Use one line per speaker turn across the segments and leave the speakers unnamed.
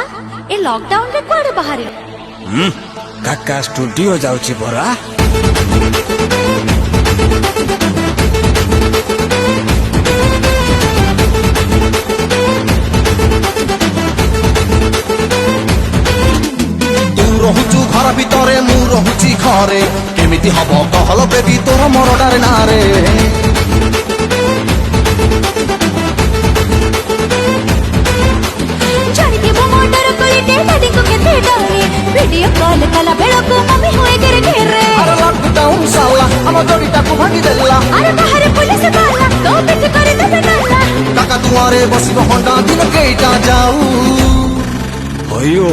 काका ए लॉकडाउन रे कुआडे बाहर
काका स्टूडियो जाउची परा।
রহুচু ঘর ভিতরে মু রহুচি ঘরে কেমিতি হব কহল বেবি তোর মরডারে নারে
জানিকে মো মন্ডার কলিতে দাদিকো কেতে ডরে ভিডিও কল কলা বেড়কো মমি হয়ে গেরে ঘেরে
আরে লকডাউন সালা আম জড়িটাকু ভাঙি দেলা
আরে বাহারে পুলিশ তালা তো পিঠে করে দেবে তালা
কাকা দুয়ারে বসিব হন্ডা দিন কেইটা যাও
হইও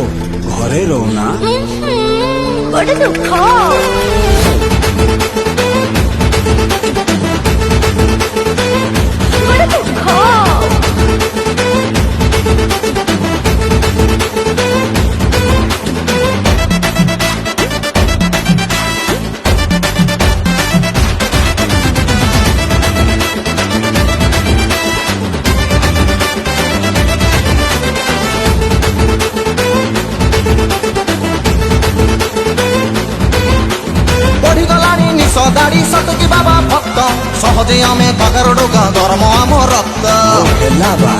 ঘরে রও না
বড় দুঃখ বড় দুঃখ
দাড়ি সতকি বাবা ভক্ত সহজে আমি কাকার ডোকা ধর্ম আম রক্ত
হেলা বা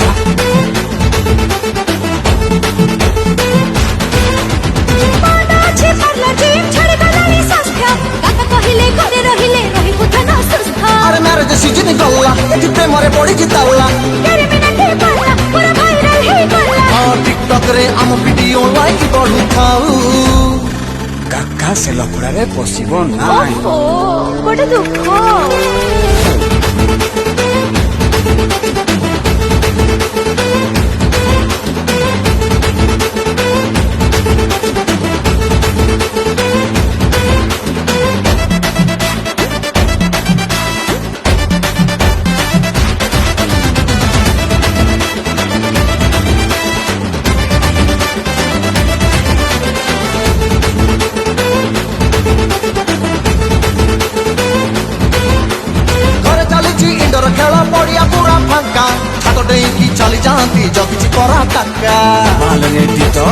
আছে পারলা জিম ছাড়ে গলানি সস্তা কাকা কহিলে ঘরে রহিলে রহি বুঝনা সুস্থা
আরে ম্যারেজ সিজন গল্লা এটি প্রেমরে পড়ি কি তাল্লা
তেরে বিনা কে পারলা পুরা ভাইরাল হে গল্লা
টিকটক রে আম ভিডিও লাইক বড়ু খাও
কাকা সে লকড়ারে পশিব নাই।
ওহো বড় দুঃখ
চালি যাতে জগিছি করা টাকা
মাল রেডি তো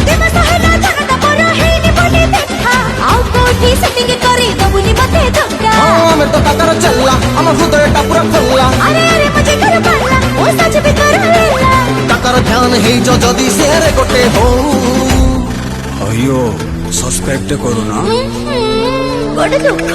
দেবা সহেলা জানাটা বড় হেইনি বলে দেখা আউ কোটি সেটিং করে দবুনি মতে ধক্কা
আমি তো কাকার চল্লা আমার হৃদয়টা পুরা খোলা
আরে আরে মজে করে পারলা ও সাজ ভিতর লেলা
কাকার ধ্যান হেই যদি সেরে গোটে হও
হইও সাবস্ক্রাইব করো না
বড় দুঃখ